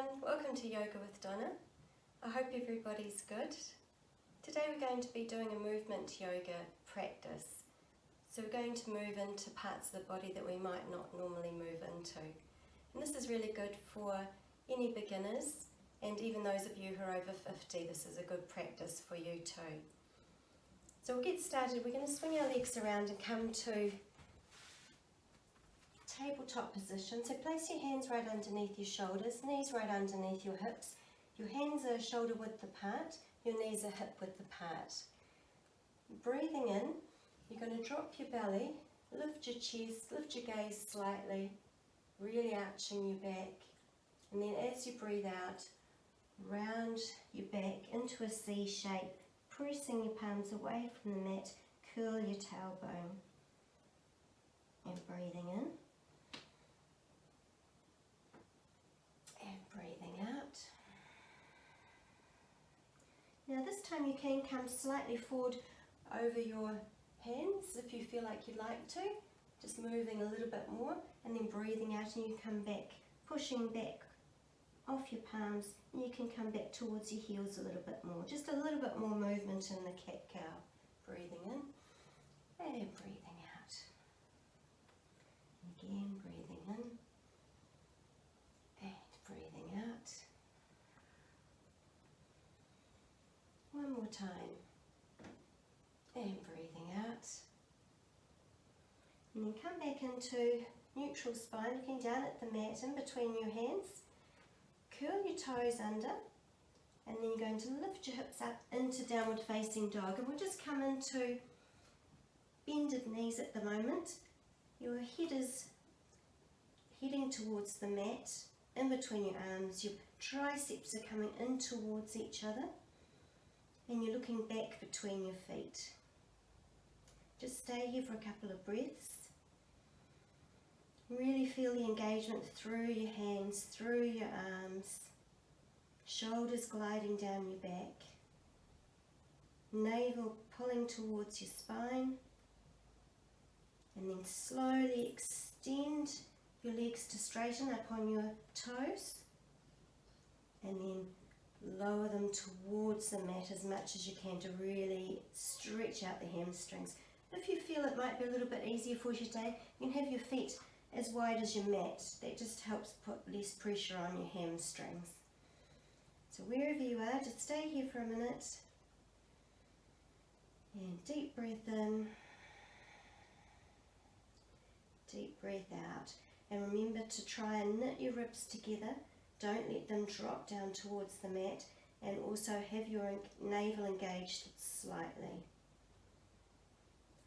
everyone, welcome to Yoga with Donna. I hope everybody's good. Today we're going to be doing a movement yoga practice. So we're going to move into parts of the body that we might not normally move into. And this is really good for any beginners and even those of you who are over 50, this is a good practice for you too. So we'll get started. We're going to swing our legs around and come to tabletop position. So place your hands right underneath your shoulders, knees right underneath your hips. Your hands are shoulder width apart, your knees are hip width apart. Breathing in, you're going to drop your belly, lift your chest, lift your gaze slightly, really arching your back. And then as you breathe out, round your back into a C shape, pressing your palms away from the mat, curl your tailbone. And breathing in. And breathing out. Now this time you can come slightly forward over your hands if you feel like you'd like to. Just moving a little bit more and then breathing out, and you come back, pushing back off your palms, and you can come back towards your heels a little bit more. Just a little bit more movement in the cat-cow. Breathing in and breathing out. Again, breathing in and breathing out. One more time. And breathing out. And then come back into neutral spine, looking down at the mat in between your hands. Curl your toes under, and then you're going to lift your hips up into downward facing dog. And we'll just come into bended knees at the moment. Your head is heading towards the mat, in between your arms. Your triceps are coming in towards each other, and you're looking back between your feet. Just stay here for a couple of breaths. Really feel the engagement through your hands, through your arms, shoulders gliding down your back, navel pulling towards your spine, and then slowly extend your legs to straighten up on your toes, and then lower them towards the mat as much as you can to really stretch out the hamstrings. If you feel it might be a little bit easier for you today, you can have your feet as wide as your mat. That just helps put less pressure on your hamstrings. So wherever you are, just stay here for a minute. And deep breath in. Deep breath out. And remember to try and knit your ribs together. Don't let them drop down towards the mat. And also have your navel engaged slightly.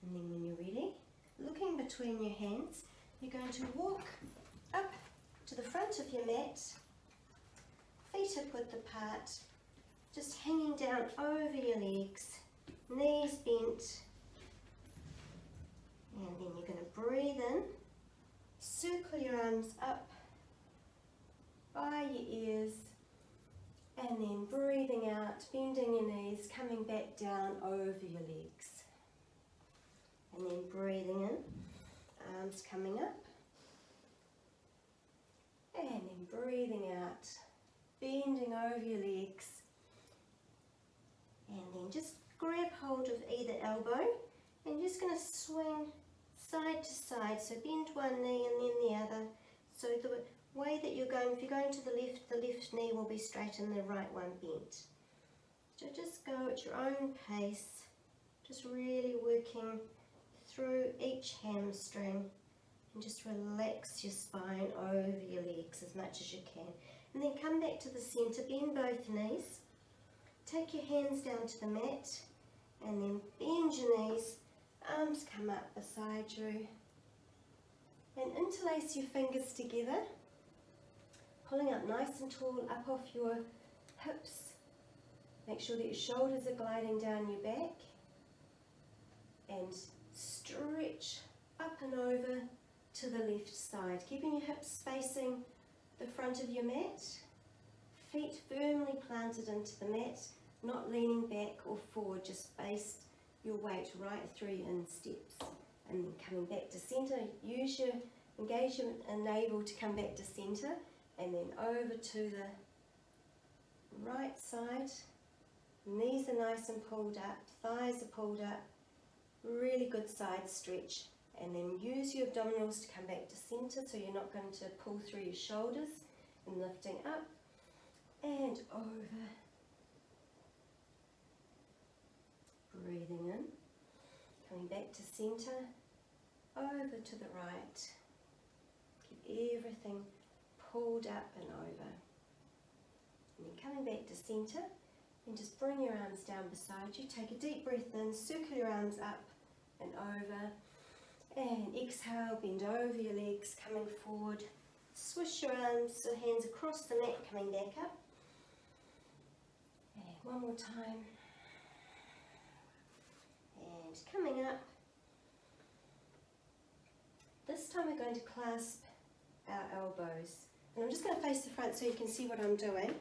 And then when you're ready, looking between your hands, you're going to walk up to the front of your mat, feet hip width apart, just hanging down over your legs, knees bent, and then you're going to breathe in, circle your arms up by your ears, and then breathing out, bending your knees, coming back down over your legs. And then breathing in, arms coming up, and then breathing out, bending over your legs, and then just grab hold of either elbow, and you're just going to swing side to side, so bend one knee and then the other, so the way that you're going, if you're going to the left knee will be straight and the right one bent. So just go at your own pace, just really working through each hamstring, and just relax your spine over your legs as much as you can. And then come back to the centre, bend both knees, take your hands down to the mat, and then bend your knees, arms come up beside you, and interlace your fingers together, pulling up nice and tall up off your hips. Make sure that your shoulders are gliding down your back, and stretch up and over to the left side, keeping your hips facing the front of your mat, feet firmly planted into the mat, not leaning back or forward, just base your weight right through your insteps. And then coming back to centre, engage your navel to come back to centre, and then over to the right side, knees are nice and pulled up, thighs are pulled up, really good side stretch, and then use your abdominals to come back to center so you're not going to pull through your shoulders, and lifting up and over, breathing in, coming back to center, over to the right, keep everything pulled up and over, and then coming back to center, and just bring your arms down beside you, take a deep breath in, circle your arms up and over, and exhale, bend over your legs, coming forward, swish your arms, so hands across the mat, coming back up, and one more time, and coming up. This time we're going to clasp our elbows, and I'm just going to face the front so you can see what I'm doing.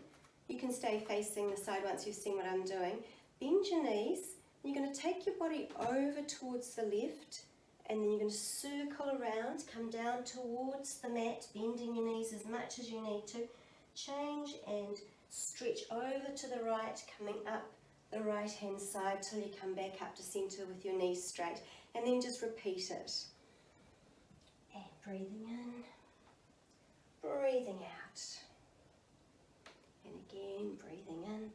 You can stay facing the side once you've seen what I'm doing. Bend your knees, and you're going to take your body over towards the left, and then you're going to circle around, come down towards the mat, bending your knees as much as you need to. Change and stretch over to the right, coming up the right hand side till you come back up to center with your knees straight, and then just repeat it. And breathing in, breathing out. And again, breathing in,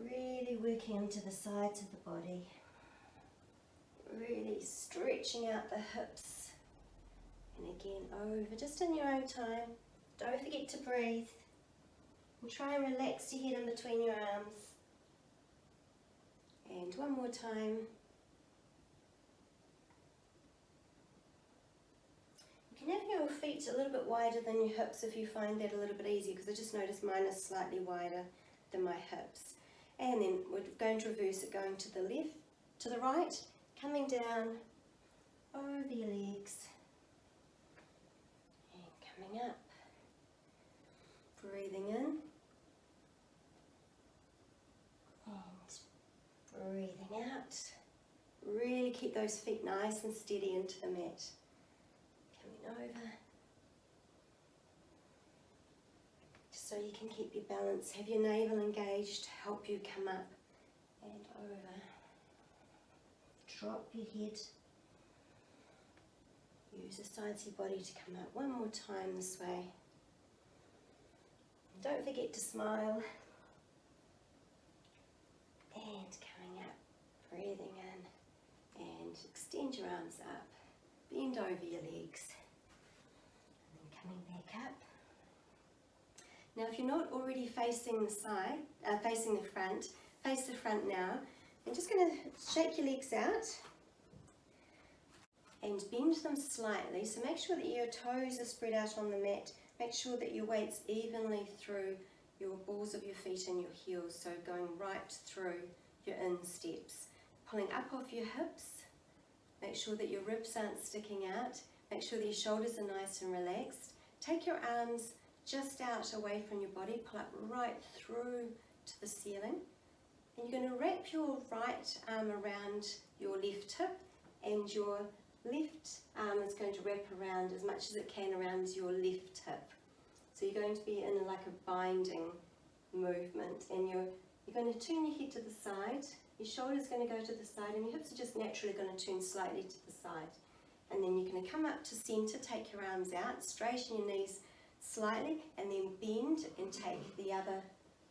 really working into the sides of the body, really stretching out the hips, and again over, just in your own time. Don't forget to breathe, and try and relax your head in between your arms, and one more time. You can have your feet a little bit wider than your hips if you find that a little bit easier, because I just noticed mine is slightly wider than my hips. And then we're going to reverse it, going to the left, to the right, coming down over your legs, and coming up, breathing in, and breathing out. Really keep those feet nice and steady into the mat. Coming over, just so you can keep your balance. Have your navel engaged to help you come up and over. Drop your head. Use the sides of your body to come up. One more time this way. Don't forget to smile. And coming up, breathing in, and extend your arms up. Bend over your legs. Coming back up. Now if you're not already facing the side, facing the front, face the front now. I'm just going to shake your legs out and bend them slightly. So make sure that your toes are spread out on the mat. Make sure that your weight's evenly through your balls of your feet and your heels. So going right through your insteps. Pulling up off your hips. Make sure that your ribs aren't sticking out. Make sure that your shoulders are nice and relaxed. Take your arms just out away from your body. Pull up right through to the ceiling. And you're going to wrap your right arm around your left hip, and your left arm is going to wrap around as much as it can around your left hip. So you're going to be in like a binding movement, and you're going to turn your head to the side, your shoulder's going to go to the side, and your hips are just naturally going to turn slightly to the side. And then you're going to come up to center, take your arms out, straighten your knees slightly, and then bend and take the other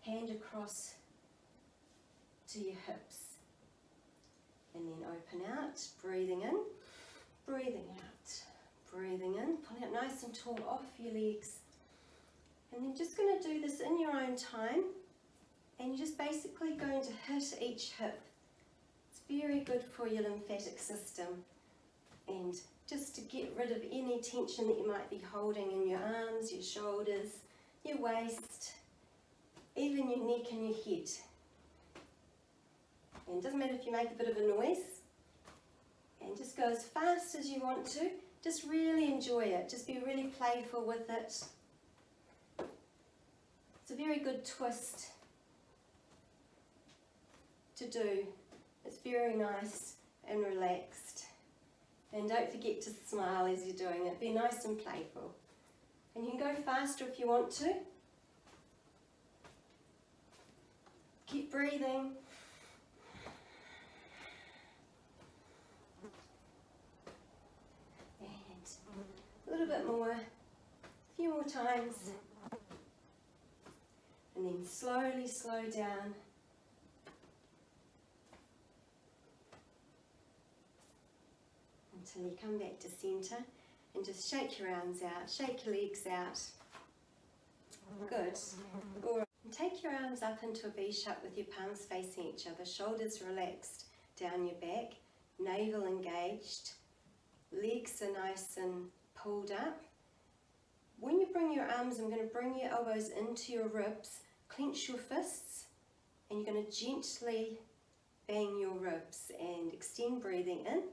hand across to your hips. And then open out, breathing in, breathing out, breathing in, pulling up nice and tall off your legs. And then just going to do this in your own time, and you're just basically going to hit each hip. It's very good for your lymphatic system, and just to get rid of any tension that you might be holding in your arms, your shoulders, your waist, even your neck and your head. And it doesn't matter if you make a bit of a noise, and just go as fast as you want to. Just really enjoy it. Just be really playful with it. It's a very good twist to do. It's very nice and relaxed. And don't forget to smile as you're doing it. Be nice and playful. And you can go faster if you want to. Keep breathing. And a little bit more, a few more times. And then slowly slow down. Until you come back to centre and just shake your arms out, shake your legs out. Good. All right. And take your arms up into a V shape with your palms facing each other, shoulders relaxed down your back, navel engaged, legs are nice and pulled up. When you bring your arms, I'm going to bring your elbows into your ribs, clench your fists, and you're going to gently bang your ribs and extend, breathing in,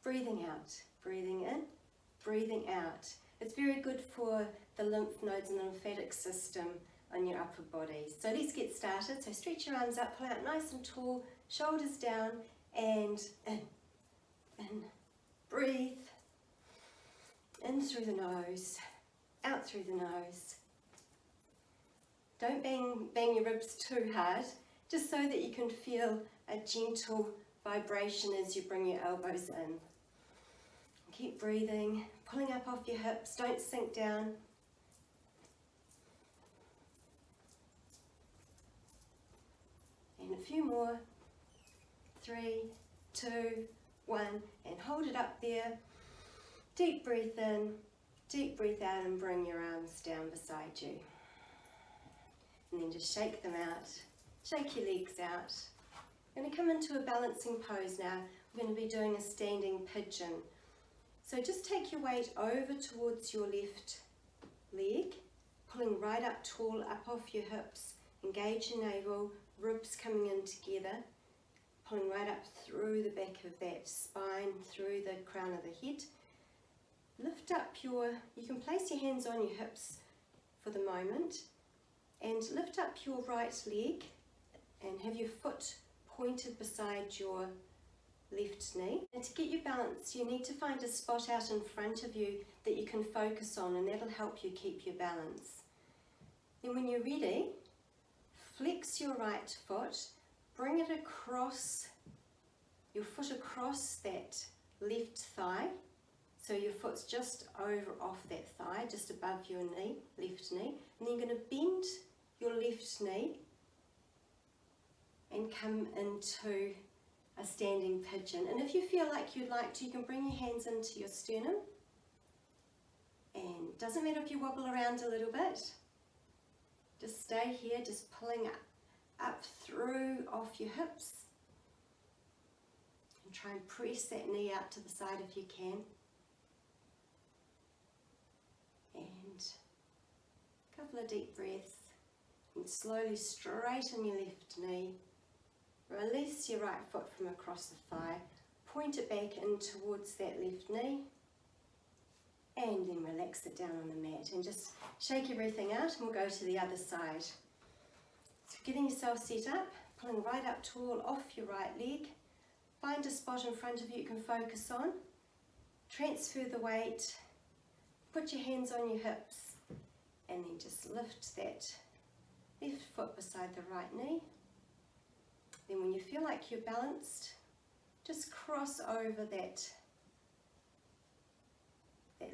breathing out, breathing in, breathing out. It's very good for the lymph nodes and the lymphatic system on your upper body. So let's get started. So stretch your arms up, pull out nice and tall, shoulders down, and in, breathe, in through the nose, out through the nose. Don't bang your ribs too hard, just so that you can feel a gentle vibration as you bring your elbows in. Keep breathing, pulling up off your hips, don't sink down. And a few more. 3, 2, 1, and hold it up there. Deep breath in, deep breath out, and bring your arms down beside you. And then just shake them out, shake your legs out. We're going to come into a balancing pose now. We're going to be doing a standing pigeon. So just take your weight over towards your left leg, pulling right up tall, up off your hips, engage your navel, ribs coming in together, pulling right up through the back of that spine, through the crown of the head. Lift up you can place your hands on your hips for the moment, and lift up your right leg and have your foot pointed beside your left knee. And to get your balance, you need to find a spot out in front of you that you can focus on, and that'll help you keep your balance. Then when you're ready, flex your right foot, bring it across, your foot across that left thigh, so your foot's just over off that thigh, just above your knee, left knee, and then you're going to bend your left knee and come into a standing pigeon. And if you feel like you'd like to, you can bring your hands into your sternum, and doesn't matter if you wobble around a little bit, just stay here, just pulling up through off your hips, and try and press that knee out to the side if you can, and a couple of deep breaths, and slowly straighten your left knee. Release your right foot from across the thigh, point it back in towards that left knee, and then relax it down on the mat, and just shake everything out, and we'll go to the other side. So getting yourself set up, pulling right up tall off your right leg, find a spot in front of you can focus on, transfer the weight, put your hands on your hips, and then just lift that left foot beside the right knee. Then when you feel like you're balanced, just cross over that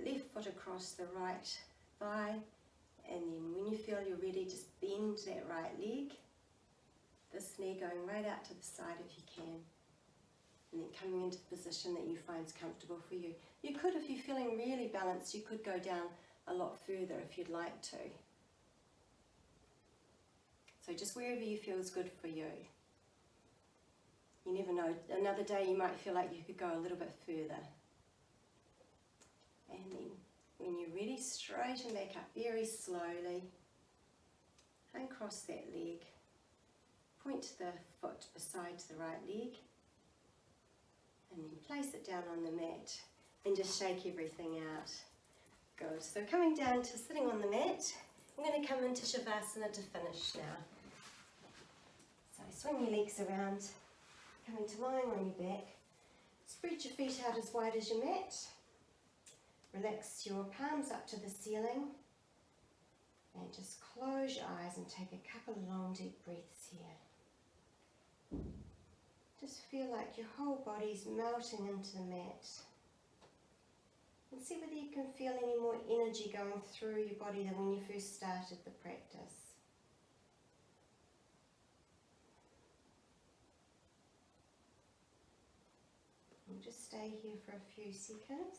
left foot across the right thigh, and then when you feel you're ready, just bend that right leg, this knee going right out to the side if you can, and then coming into the position that you find is comfortable for you. You could, if you're feeling really balanced, you could go down a lot further if you'd like to. So just wherever you feel is good for you. You never know, another day you might feel like you could go a little bit further. And then when you're ready, straighten back up very slowly, uncross that leg, point the foot beside the right leg, and then place it down on the mat and just shake everything out. Good. So coming down to sitting on the mat, I'm going to come into Shavasana to finish now. So swing your legs around, coming to lying on your back. Spread your feet out as wide as your mat. Relax your palms up to the ceiling, and just close your eyes and take a couple of long deep breaths here. Just feel like your whole body's melting into the mat. And see whether you can feel any more energy going through your body than when you first started the practice. And just stay here for a few seconds.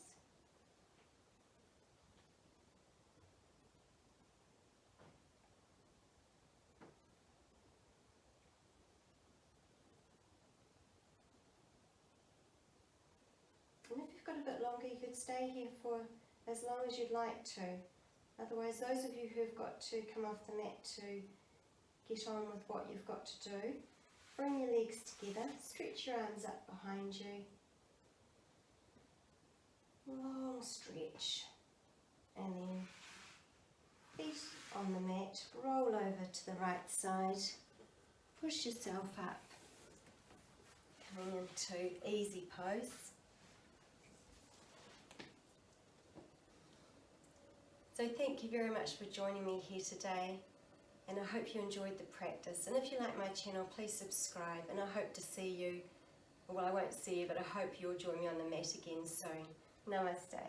And if you've got a bit longer, you could stay here for as long as you'd like to. Otherwise, those of you who've got to come off the mat to get on with what you've got to do, bring your legs together, stretch your arms up behind you. Long stretch. And then feet on the mat, roll over to the right side, push yourself up, coming into easy pose. So thank you very much for joining me here today, and I hope you enjoyed the practice. And if you like my channel, please subscribe, and I hope to see you, well, I won't see you, but I hope you'll join me on the mat again soon. Namaste.